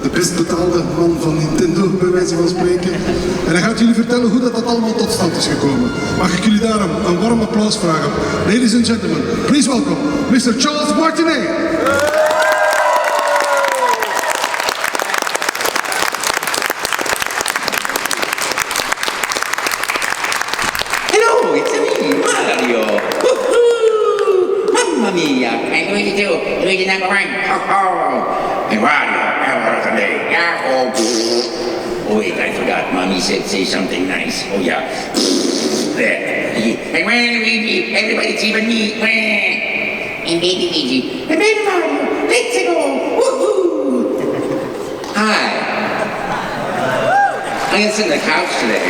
de best betaalde man van Nintendo, bij wijze van spreken. En hij gaat jullie vertellen hoe dat allemaal tot stand is gekomen. Mag ik jullie daarom een warm applaus vragen. Ladies and gentlemen, please welcome Mr. Charles Martinet. Hello, it's me, Mario. Woohoo! Mamma mia! I'm going to do Luigi number one. And Mario, how are today? Yeah. Oh, wait, I forgot. Mommy said say something nice. Oh yeah. There. And when Luigi, everybody's even me. And baby Luigi. And baby Mario. Let's go. Woohoo! Hi. I'm gonna sit on the couch today.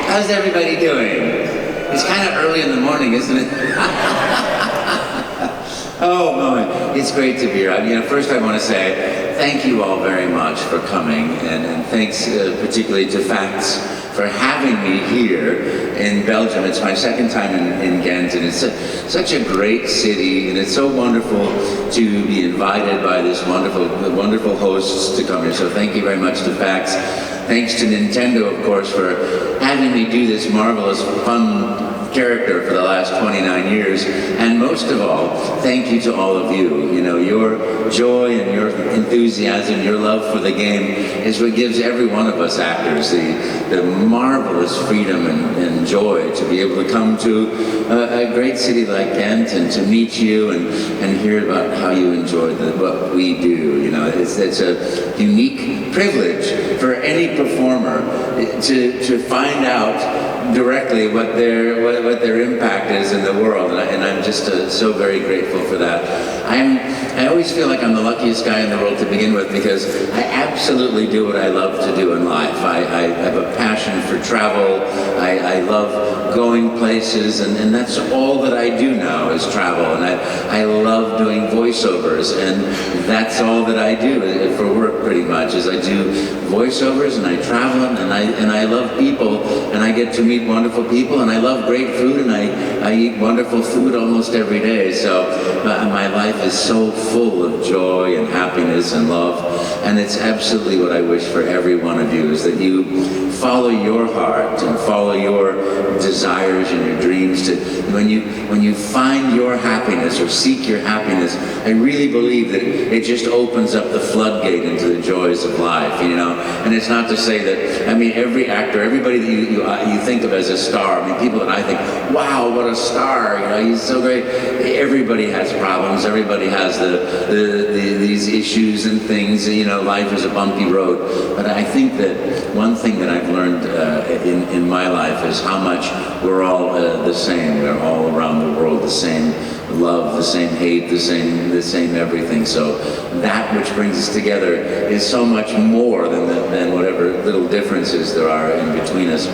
How's everybody doing? It's kind of early in the morning, isn't it? Oh, boy. It's great to be here. First I want to say thank you all very much for coming, and thanks particularly to Facts for having me here in Belgium. It's my second time in Ghent, and it's such a great city, and it's so wonderful to be invited by this wonderful hosts to come here. So thank you very much to Facts. Thanks to Nintendo, of course, for having me do this marvelous, fun character for the last 29 years. And most of all, thank you to all of you. Your joy and your enthusiasm, your love for the game is what gives every one of us actors the marvelous freedom and joy to be able to come to a great city like Ghent and to meet you and hear about how you enjoy what we do. It's a unique privilege for any performer to find out directly what their impact is in the world, and I'm just so very grateful for that. I always feel like I'm the luckiest guy in the world to begin with, because I absolutely do what I love to do in life. I have a passion for travel. I love going places, and that's all that I do now is travel. And I love doing voiceovers, and that's all that I do for work pretty much, is I do voiceovers and I travel, and I love people, and I get to meet wonderful people, and I love great food, and I eat wonderful food almost every day. So my life is so full of joy and happiness and love, and it's absolutely what I wish for every one of you, is that you follow your heart and follow your desires and your dreams. When you find your happiness or seek your happiness, I really believe that it just opens up the floodgate into the joys of life, And it's not to say that, every actor, everybody that you think of as a star, people that I think, wow, what a star, he's so great. Everybody has problems. Everybody has these issues and things. Life is a bumpy road. But I think that one thing that I've learned in my life is how much we're all the same. We're all around the world the same. Love, the same hate, the same everything. So that which brings us together is so much more than whatever little differences there are in between us.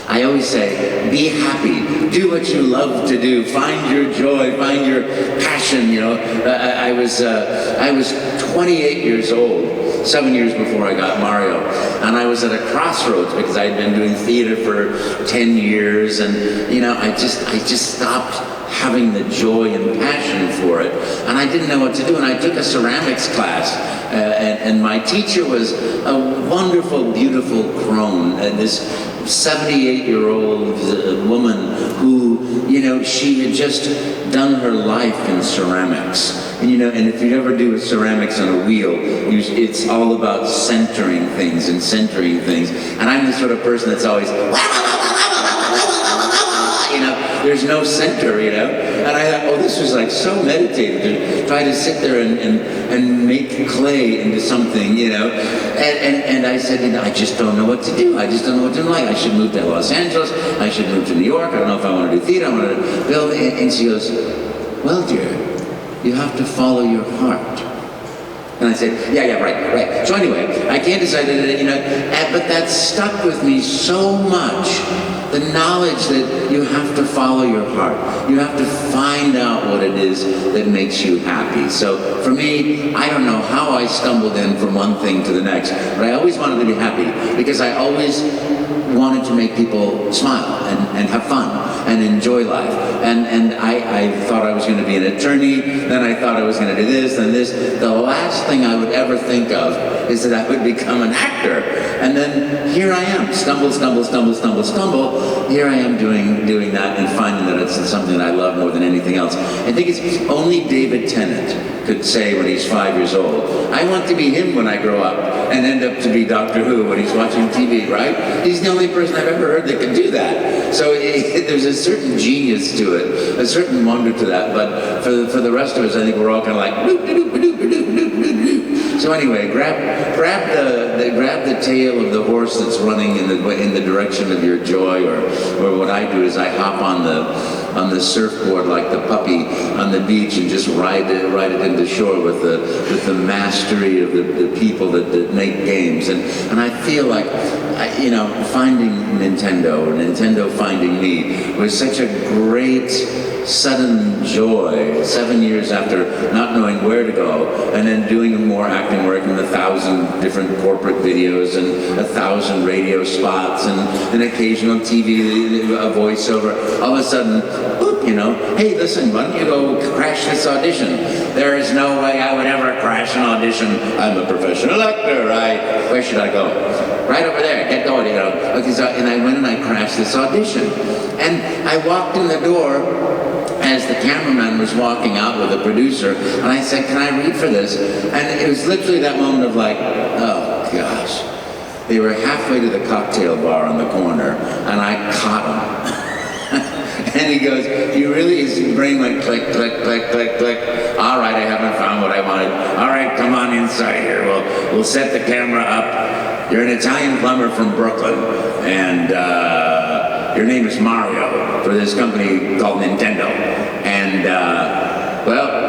I always say, be happy, do what you love to do, find your joy, find your passion. I was 28 years old, 7 years before I got Mario, and I was at a crossroads because I'd been doing theater for 10 years, and I just stopped having the joy and passion for it, and I didn't know what to do, and I took a ceramics class, and my teacher was a wonderful, beautiful crone, and this 78-year-old woman who, she had just done her life in ceramics. And if you ever do ceramics on a wheel, it's all about centering things. And I'm the sort of person that's always, there's no center, And I thought, oh, this was like so meditative to try to sit there and make clay into something, And I said, I just don't know what to do. I just don't know what to do. I should move to Los Angeles. I should move to New York. I don't know if I want to do theater. I want to build. And she goes, well, dear, you have to follow your heart. And I said, yeah, right. So anyway, I can't decide, but that stuck with me so much. The knowledge that you have to follow your heart. You have to find out what it is that makes you happy. So for me, I don't know how I stumbled in from one thing to the next, but I always wanted to be happy because I always wanted to make people smile and have fun. and enjoy life. And I thought I was going to be an attorney, then I thought I was going to do this, then this. The last thing I would ever think of is that I would become an actor. And then here I am, stumble. Here I am doing that and finding that it's something that I love more than anything else. I think it's only David Tennant could say when he's 5 years old, I want to be him when I grow up, and end up to be Doctor Who when he's watching TV, right? He's the only person I've ever heard that could do that. So there's a certain genius to it, a certain wonder to that, but for the rest of us, I think we're all kind of like, so anyway, grab the tail of the horse that's running in the direction of your joy, or what I do is I hop on the surfboard like the puppy on the beach and just ride it into shore with the mastery of the people that make games, and I feel like finding Nintendo finding me was such a great sudden joy 7 years after not knowing where to go, and then doing more acting work in 1,000 different corporate videos and 1,000 radio spots and an occasional TV, a voiceover. All of a sudden, boop, hey, listen, why don't you go crash this audition? There is no way I would ever crash an audition. I'm a professional actor. Where should I go? Right over there, get going, Okay, so, and I went and I crashed this audition. And I walked in the door as the cameraman was walking out with the producer, and I said, can I read for this? And it was literally that moment of like, oh gosh. They were halfway to the cocktail bar on the corner, and I caught him. And he goes, you really, his brain went click, click, click, click, click. All right, I haven't found what I wanted. All right, come on inside here. We'll set the camera up. You're an Italian plumber from Brooklyn, and your name is Mario for this company called Nintendo. And, well,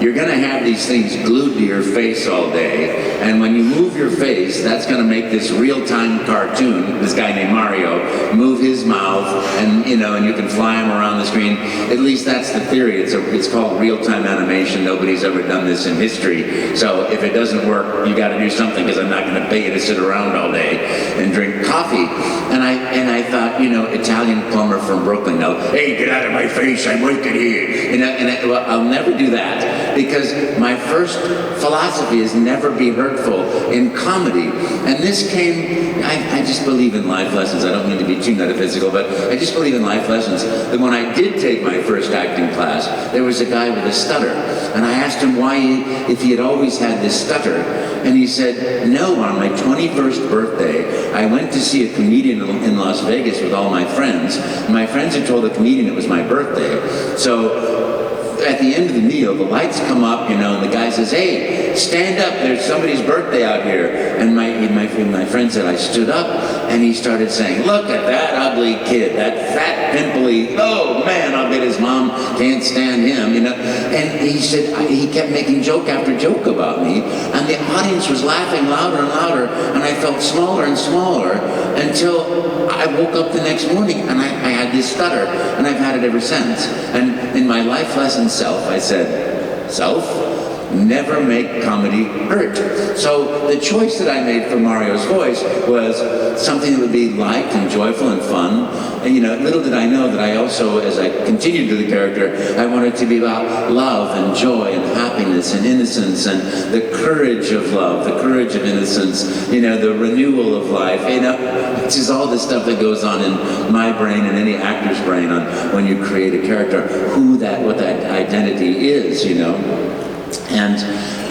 you're going to have these things glued to your face all day, and when you move your face, that's going to make this real-time cartoon, this guy named Mario, move his mouth, and and you can fly him around the screen. At least that's the theory. It's called real-time animation. Nobody's ever done this in history. So if it doesn't work, you got to do something, because I'm not going to pay you to sit around all day and drink coffee. And I thought, Italian plumber from Brooklyn. Now, hey, get out of my face! I'm working here. Well, I'll never do that, because my first philosophy is never be hurtful in comedy. And this came, I just believe in life lessons. I don't mean to be too metaphysical, but I just believe in life lessons. That when I did take my first acting class, there was a guy with a stutter. And I asked him if he had always had this stutter. And he said, no, on my 21st birthday, I went to see a comedian in Las Vegas with all my friends. And my friends had told the comedian it was my birthday. So at the end of the meal, the lights come up, and the guy says, hey, stand up, there's somebody's birthday out here. And my friend said, I stood up, and he started saying, look at that ugly kid, that fat, pimply, oh man, I'll bet his mom can't stand him, And he said, he kept making joke after joke about me, and the audience was laughing louder and louder, and I felt smaller and smaller, until I woke up the next morning, and I had this stutter, and I've had it ever since. And in my life lesson self, I said, self, never make comedy hurt. So the choice that I made for Mario's voice was something that would be light and joyful and fun. And little did I know that I also, as I continued to the character, I wanted to be about love and joy and happiness and innocence and the courage of love, the courage of innocence, the renewal of life, which is all the stuff that goes on in my brain and any actor's brain on when you create a character, what that identity is, And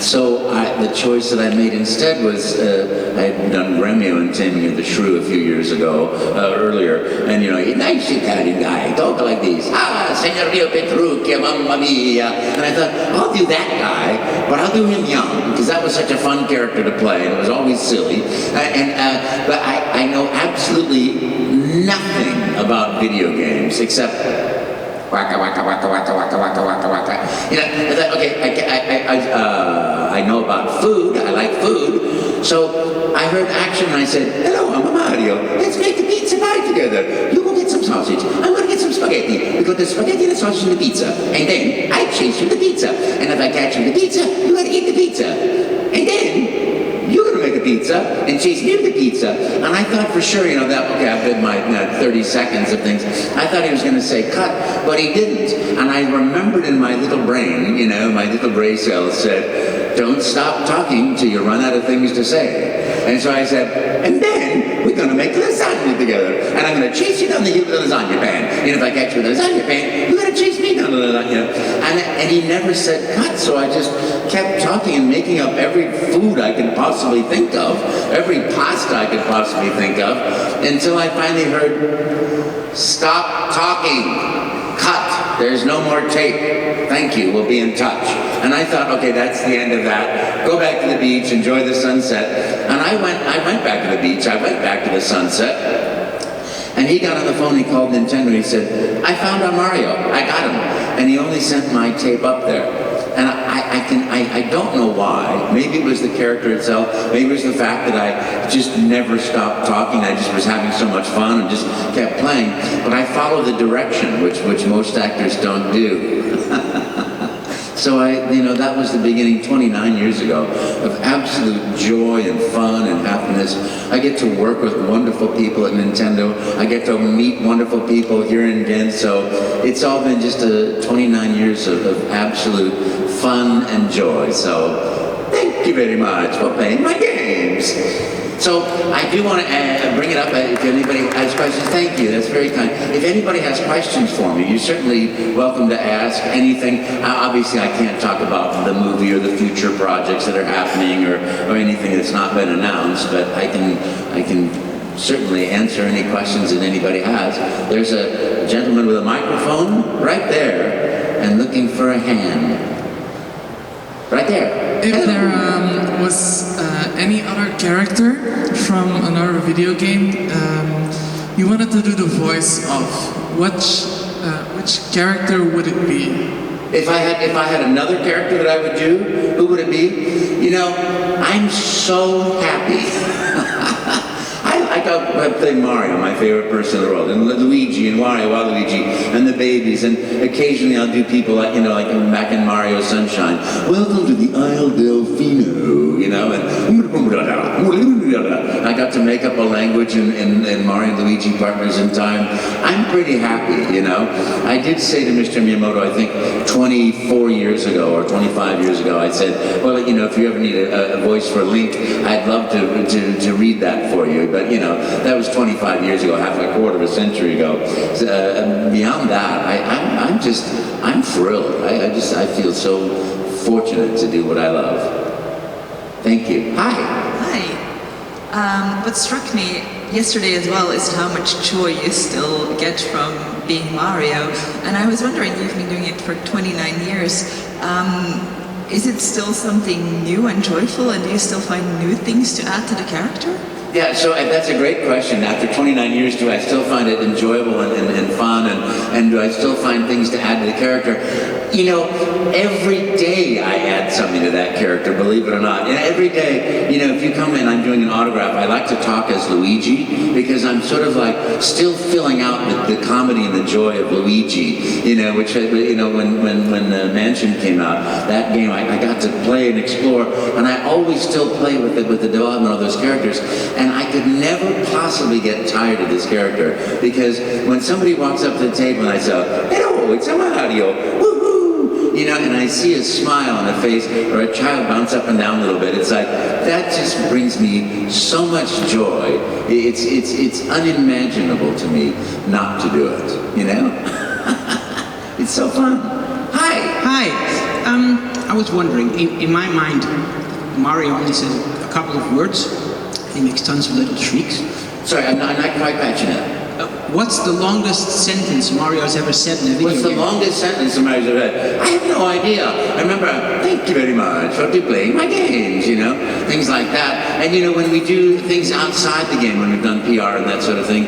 so the choice that I made instead was, I had done Romeo and Taming of the Shrew a few years ago, earlier, and a nice Italian guy, talk like this, Signor Dio Petruccia, mamma mia, and I thought, I'll do that guy, but I'll do him young, because that was such a fun character to play, and it was always silly, but I know absolutely nothing about video games, except waka waka waka waka waka waka waka waka. I thought, okay, I know about food. I like food. So I heard action, and I said, hello, I'm a Mario. Let's make a pizza pie together. You go get some sausage. I'm going to get some spaghetti. We put the spaghetti and the sausage in the pizza. And then I chase you the pizza. And if I catch you the pizza, you got to eat the pizza. And then you're going to make a pizza, and chase me with the pizza. And I thought for sure, that, okay, I've been my 30 seconds of things. I thought he was going to say cut, but he didn't. And I remembered in my little brain, my little gray cells said, don't stop talking till you run out of things to say. And so I said, and then we're going to make lasagna together. And I'm going to chase you down the hill with a lasagna pan. And if I catch you with a lasagna pan, you're going to chase me down the lasagna. And he never said cut, so I just kept talking and making up every food I could possibly think of, every pasta I could possibly think of, until I finally heard, stop talking, cut, there's no more tape, thank you, we'll be in touch. And I thought, okay, that's the end of that. Go back to the beach, enjoy the sunset. And I went back to the beach, I went back to the sunset. And he got on the phone, he called Nintendo, he said, I found our Mario, I got him. And he only sent my tape up there. And I don't know why. Maybe it was the character itself. Maybe it was the fact that I just never stopped talking. I just was having so much fun and just kept playing. But I followed the direction, which most actors don't do. So that was the beginning 29 years ago of absolute joy and fun and happiness. I get to work with wonderful people at Nintendo. I get to meet wonderful people here in Ghent. So it's all been just 29 years of absolute fun and joy. So thank you very much for playing my games. So I do want to bring it up if anybody has questions. Thank you, that's very kind. If anybody has questions for me, you're certainly welcome to ask anything. Obviously I can't talk about the movie or the future projects that are happening or anything that's not been announced, but I can certainly answer any questions that anybody has. There's a gentleman with a microphone right there and looking for a hand. Right there. If there was any other character from another video game you wanted to do the voice of, which character would it be? If I had another character that I would do, who would it be? I'm so happy. I play Mario, my favorite person in the world, and Luigi and Waluigi and the babies, and occasionally I'll do people like back in Mario Sunshine. Welcome to the Isle Delfino, and I got to make up a language in Mario and Luigi Partners in Time. I'm pretty happy, I did say to Mr. Miyamoto, I think 24 years ago or 25 years ago, I said, well, if you ever need a voice for Link, I'd love to read that for you, but that was 25 years ago, half a quarter of a century ago. Beyond that, I'm thrilled. I feel so fortunate to do what I love. Thank you. Hi. Hi. What struck me yesterday as well is how much joy you still get from being Mario. And I was wondering, you've been doing it for 29 years. Is it still something new and joyful, and do you still find new things to add to the character? Yeah, so that's a great question. After 29 years, do I still find it enjoyable and fun, and do I still find things to add to the character? Every day I add something to that character, believe it or not. And every day, if you come in, I'm doing an autograph, I like to talk as Luigi, because I'm sort of like still filling out the comedy and the joy of Luigi, which, when Mansion came out, that game, I got to play and explore, and I always still play with the development of those characters. And I could never possibly get tired of this character, because when somebody walks up to the table and I say, hello, it's Mario, woohoo, and I see a smile on a face, or a child bounce up and down a little bit, it's like, that just brings me so much joy. It's unimaginable to me not to do it, It's so fun. Hi. I was wondering, in my mind, Mario only says a couple of words. He makes tons of little shrieks. Sorry, I'm not quite catching it. What's the longest sentence Mario's ever said in a video game? What's the longest sentence Mario's ever said? I have no idea. I remember, thank you very much for playing my games, things like that. And when we do things outside the game, when we've done PR and that sort of thing,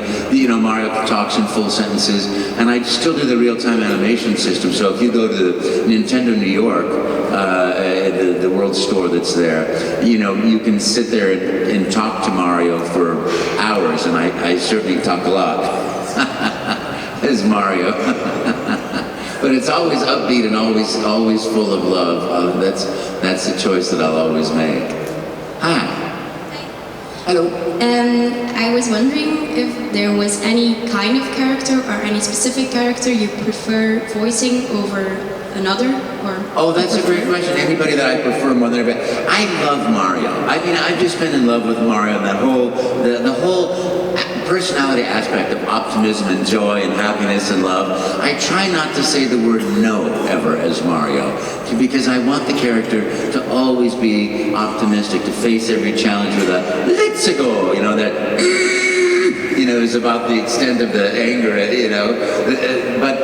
Mario talks in full sentences, and I still do the real-time animation system. So if you go to Nintendo New York, the world store that's there, you can sit there and talk to Mario for hours, and I certainly talk a lot. As Mario. But it's always upbeat and always full of love. That's the choice that I'll always make. Hi. Hello. And I was wondering if there was any kind of character or any specific character you prefer voicing over another, or? Oh, that's a great question. Anybody that I prefer more than anybody. I love Mario. I mean, I've just been in love with Mario and that whole, the whole personality aspect of optimism and joy and happiness and love. I try not to say the word no ever as Mario, because I want the character to always be optimistic, to face every challenge with a let's go, you know, that is about the extent of the anger, but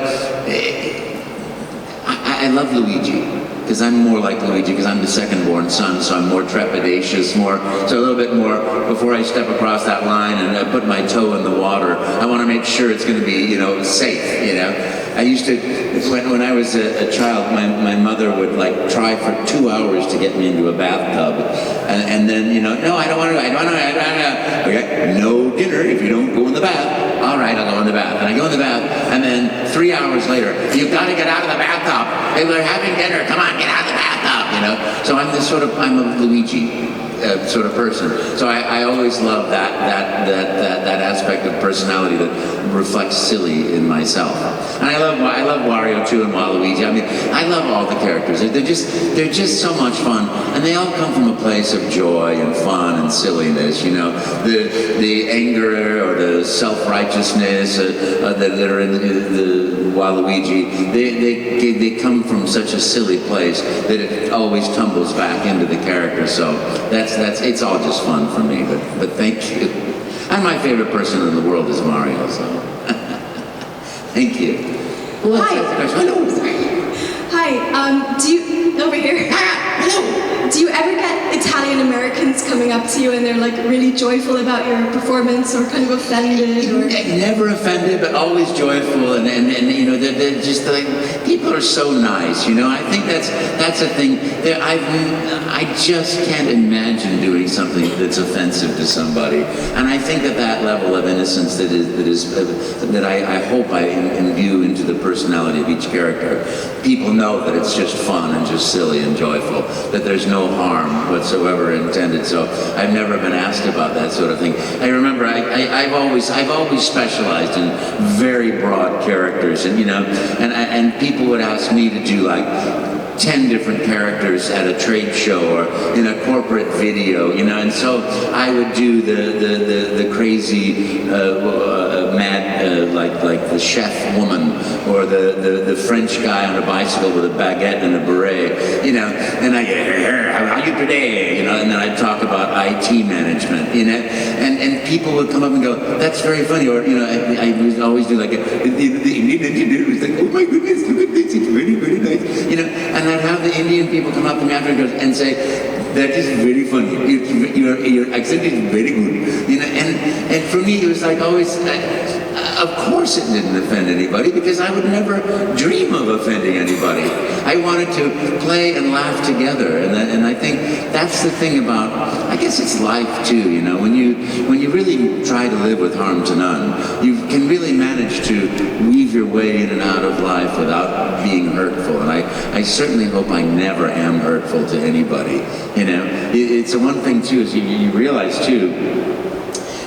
I love Luigi, because I'm more like Luigi, because I'm the second-born son, so I'm more trepidatious, so a little bit more, before I step across that line and put my toe in the water, I want to make sure it's going to be, safe, I used to, when I was a child, my mother would like try for 2 hours to get me into a bathtub, and then, no, I don't want to, okay, no dinner if you don't go in the bath. All right, I'll go in the bath. And I go in the bath, and then 3 hours later, you've got to get out of the bathtub. Hey, we're having dinner. Come on, get out of the bathtub, So I'm a Luigi sort of person. So I always love that aspect of personality that reflects silly in myself. And I love Wario too and Waluigi. I mean, I love all the characters. They're just so much fun, and they all come from a place of joy and fun and silliness. The anger or the self-righteousness that are in the Waluigi. They come from such a silly place that it always tumbles back into the character. So it's all just fun for me. But thank you. And my favorite person in the world is Mario. So thank you. Hi. Hello. Hi. Do you over here? Hello. Do you ever get Italian Americans coming up to you and they're like really joyful about your performance, or kind of offended? Or? Never offended, but always joyful, and they're just like, people are so nice. I think that's a thing. I just can't imagine doing something that's offensive to somebody, and I think that level of innocence that I hope I imbue into the personality of each character. People know that it's just fun and just silly and joyful, that there's no harm whatsoever intended. So I've never been asked about that sort of thing. I remember I've always specialized in very broad characters, and people would ask me to do like 10 different characters at a trade show or in a corporate video, and so I would do the crazy mad like the chef woman, or the French guy on a bicycle with a baguette and a beret, and I get, how are you today, and then I'd talk about IT management, and people would come up and go, that's very funny, or I would always do like the Indian engineer was like, oh my goodness, look at this, it's very, very nice, and I'd have the Indian people come up to me afterwards and say, that is very funny. Your accent is very good. And for me, it was like always, of course it didn't offend anybody, because I would never dream of offending anybody. I wanted to play and laugh together, and I think that's the thing about, I guess it's life too, when you really try to live with harm to none, you can really manage to weave your way in and out of life without being hurtful, and I certainly hope I never am hurtful to anybody, It's the one thing too, is you realize too,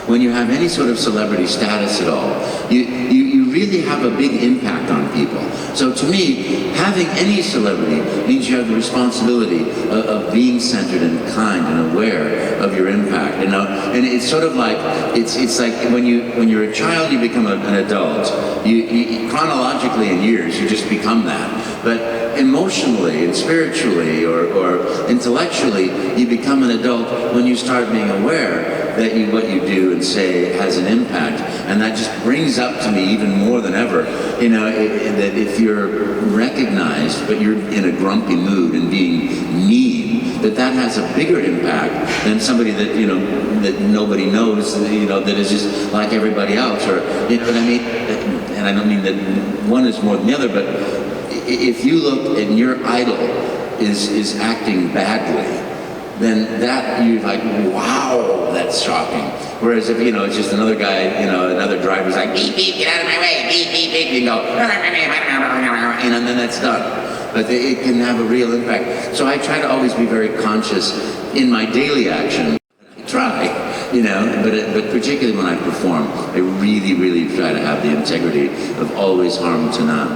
when you have any sort of celebrity status at all, you really have a big impact on people. So to me, having any celebrity means you have the responsibility of being centered and kind and aware of your impact. And it's sort of like it's like when you're a child, you become an adult. You chronologically in years, you just become that. But emotionally and spiritually or intellectually, you become an adult when you start being aware that what you do and say has an impact. And that just brings up to me even more than ever, that if you're recognized, but you're in a grumpy mood and being mean, that has a bigger impact than somebody that, that nobody knows, that is just like everybody else, or, you know what I mean? And I don't mean that one is more than the other, but if you look and your idol is acting badly, then that you're like, wow, that's shocking. Whereas if, it's just another guy, another driver's like, beep, beep, get out of my way, beep, beep, beep, you go, and then that's done. But it can have a real impact. So I try to always be very conscious in my daily action. I try you know, but particularly when I perform, I really, really try to have the integrity of always harm to none.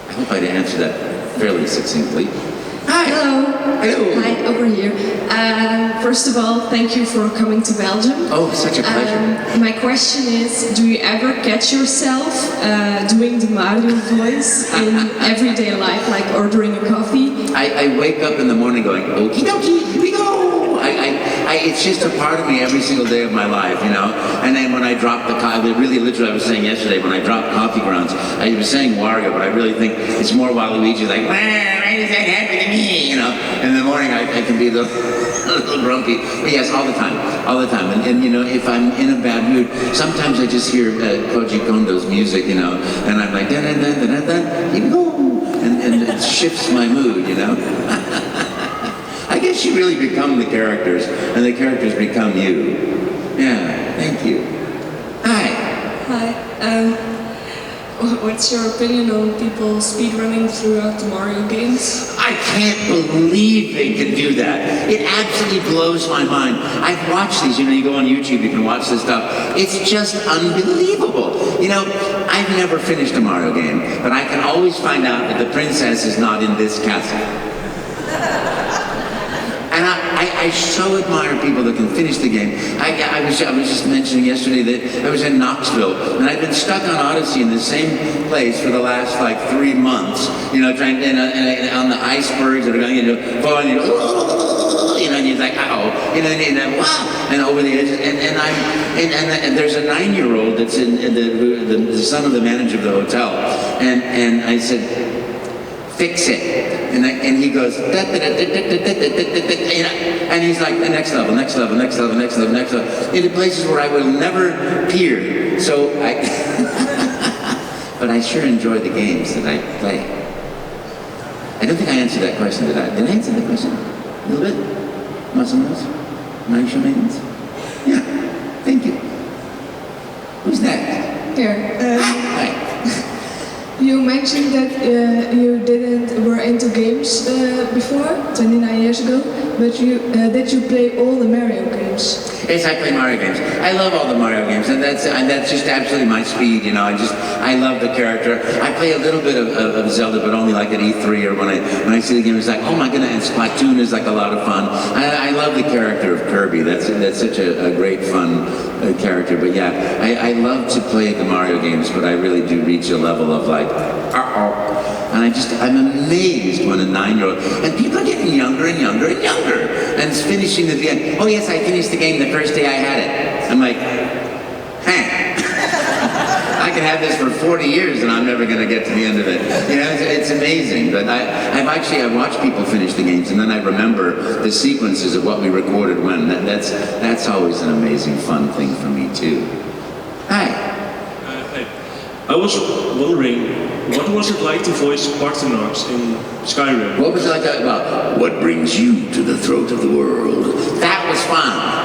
I hope I answered that fairly succinctly. Hi. Hello. Hello. Hi, over here. First of all, thank you for coming to Belgium. Oh, such a pleasure. My question is, do you ever catch yourself doing the Mario voice in everyday life, like ordering a coffee? I wake up in the morning going, okie dokie, here we go. It's just a part of me every single day of my life, you know. And then when I drop the coffee, really literally I was saying yesterday, when I drop coffee grounds, I was saying Wario, but I really think it's more Waluigi, like, why does that happen to me? You know, in the morning I can be a little grumpy. But yes, all the time. And you know, if I'm in a bad mood, sometimes I just hear Koji Kondo's music, you know, and I'm like, da-da-da-da-da-da, here we go. And it shifts my mood, you know. I guess you really become the characters, and the characters become you. Yeah, thank you. Hi. Hi. What's your opinion on people speedrunning throughout the Mario games? I can't believe they can do that. It absolutely blows my mind. I've watched these, you know, you go on YouTube, you can watch this stuff. It's just unbelievable. You know, I've never finished a Mario game, but I can always find out that the princess is not in this castle. And I so admire people that can finish the game. I was just mentioning yesterday that I was in Knoxville, and I've been stuck on Odyssey in the same place for the last like 3 months. You know, trying on the icebergs that are going into falling. You know, and you're like, uh-oh, you know, and wow, and over the edges, and there's a 9-year-old that's the son of the manager of the hotel, and I said, fix it. And he goes, and he's like, the next level, into places where I will never peer. So but I sure enjoy the games that I play. I don't think I answered that question, did I? Did I answer that question? A little bit? Muscle nose? Nice maidens? Yeah, thank you. Who's that? Here. Hi. You mentioned that you were into games before, 29 years ago, but that you play all the Mario games. Yes, I play Mario games. I love all the Mario games, and that's just absolutely my speed. You know, I love the character. I play a little bit of Zelda, but only like at E3 or when I see the game. It's like, oh my goodness, and Splatoon is like a lot of fun. I love the character of Kirby. That's such a great fun character. But yeah, I love to play the Mario games, but I really do reach a level of like, and I'm amazed when a 9-year-old, and people are getting younger and younger and younger, and it's finishing at the end. Oh yes, I finished the game the first day I had it. I'm like, I can have this for 40 years and I'm never going to get to the end of it. You know, it's amazing. But I watched people finish the games, and then I remember the sequences of what we recorded when. That's always an amazing, fun thing for me too. Hi. I was wondering, what was it like to voice Martinet in Skyrim? What was it like? Well, what brings you to the throat of the world? That was fun.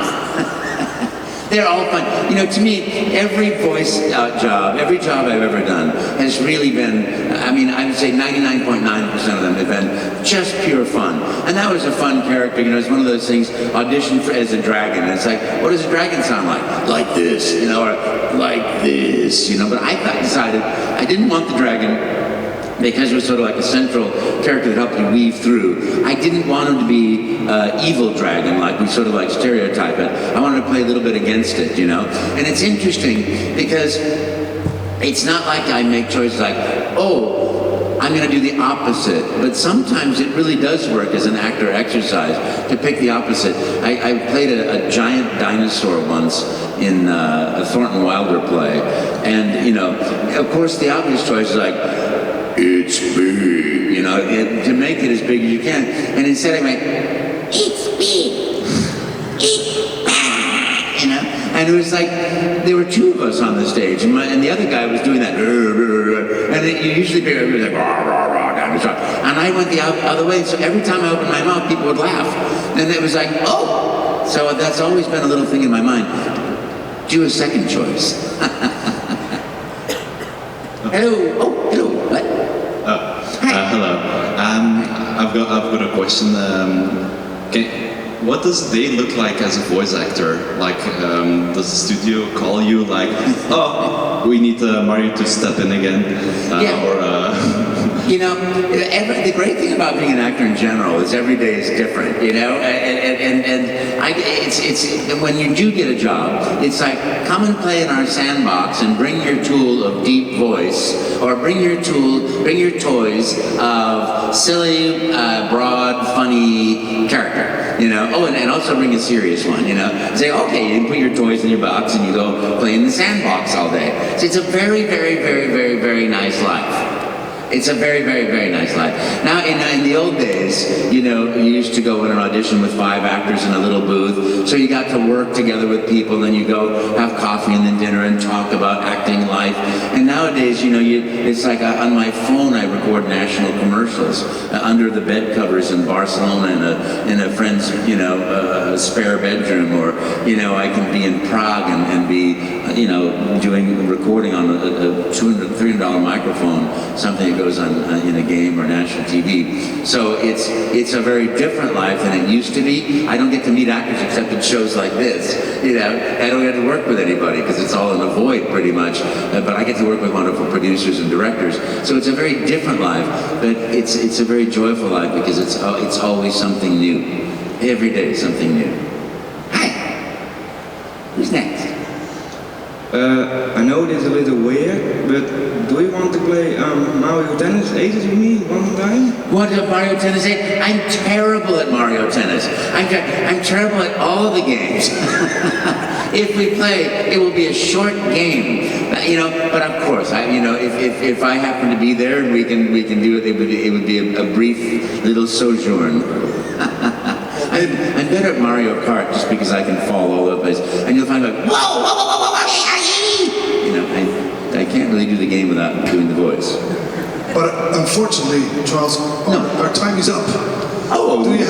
They're all fun. You know, to me, every voice job, every job I've ever done has really been, I mean, I would say 99.9% of them have been just pure fun. And that was a fun character. You know, it's one of those things, audition as a dragon. And it's like, what does a dragon sound like? Like this, you know, or like this, you know. But I decided I didn't want the dragon because it was sort of like a central character that helped you weave through. I didn't want him to be evil dragon, like we sort of like stereotype it. I wanted to play a little bit against it, you know? And it's interesting because it's not like I make choices like, oh, I'm going to do the opposite. But sometimes it really does work as an actor exercise to pick the opposite. I played a giant dinosaur once in a Thornton Wilder play. And, you know, of course the obvious choice is like, it's big, you know, to make it as big as you can. And instead I went, it's big, you know. And it was like, there were two of us on the stage, and the other guy was doing that, and you usually hear it was like, rah, rah, rah, dinosaur. And I went the other way, so every time I opened my mouth, people would laugh. And it was like, oh! So that's always been a little thing in my mind. Do a second choice. Hello. Oh, hello. What? Hello. I've got a question. what does the day look like as a voice actor? Like, does the studio call you like, oh, we need Mario to step in again? You know, the great thing about being an actor in general is every day is different, you know? It's when you do get a job, it's like, come and play in our sandbox and bring your tool of deep voice, or bring your toys of silly, broad, funny character, you know? Oh, and also bring a serious one, you know? Say, okay, you put your toys in your box and you go play in the sandbox all day. So it's a very, very, very, very, very nice life. It's a very, very, very nice life. Now, in the old days, you know, you used to go in an audition with 5 actors in a little booth, so you got to work together with people, and then you go have coffee and then dinner and talk about acting life. And nowadays, you know, it's like on my phone I record national commercials under the bed covers in Barcelona in a friend's, you know, spare bedroom, or, you know, I can be in Prague and be, you know, recording on a $200, $300 microphone, something that goes on in a game or national TV. So it's a very different life than it used to be. I don't get to meet actors except in shows like this. You know, I don't get to work with anybody because it's all in a void pretty much. But I get to work with wonderful producers and directors. So it's a very different life, but it's a very joyful life because it's always something new. Every day something new. Hi. Who's next? I know this is a little weird, but do you want to play Mario Tennis Aces with me one time? What, Mario Tennis 8? I'm terrible at Mario Tennis. I'm terrible at all the games. If we play, it will be a short game. You know, but of course, you know, if I happen to be there and we can do it, it would be a brief little sojourn. I'm better at Mario Kart just because I can fall all over the place. And you'll find like, whoa, whoa, whoa, whoa, whoa, you know, I can't really do the game without doing the voice. But unfortunately, Charles, our time is up. Oh, do you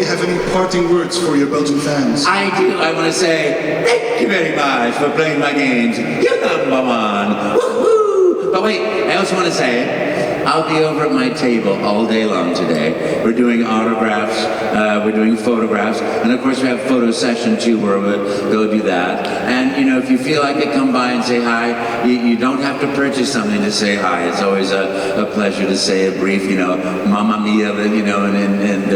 have any parting words for your Belgian fans? I do. I want to say thank you very much for playing my games. You're number one. Woohoo! But wait, I also want to say I'll be over at my table all day long today. We're doing autographs, we're doing photographs, and of course we have photo session too where we'll go do that. And you know, if you feel like it, come by and say hi. You don't have to purchase something to say hi. It's always a pleasure to say a brief, you know, Mamma Mia, you know, and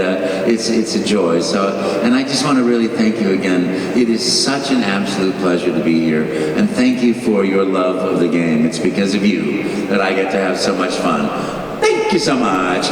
it's a joy. So, and I just want to really thank you again. It is such an absolute pleasure to be here, and thank you for your love of the game. It's because of you that I get to have so much fun. Thank you so much.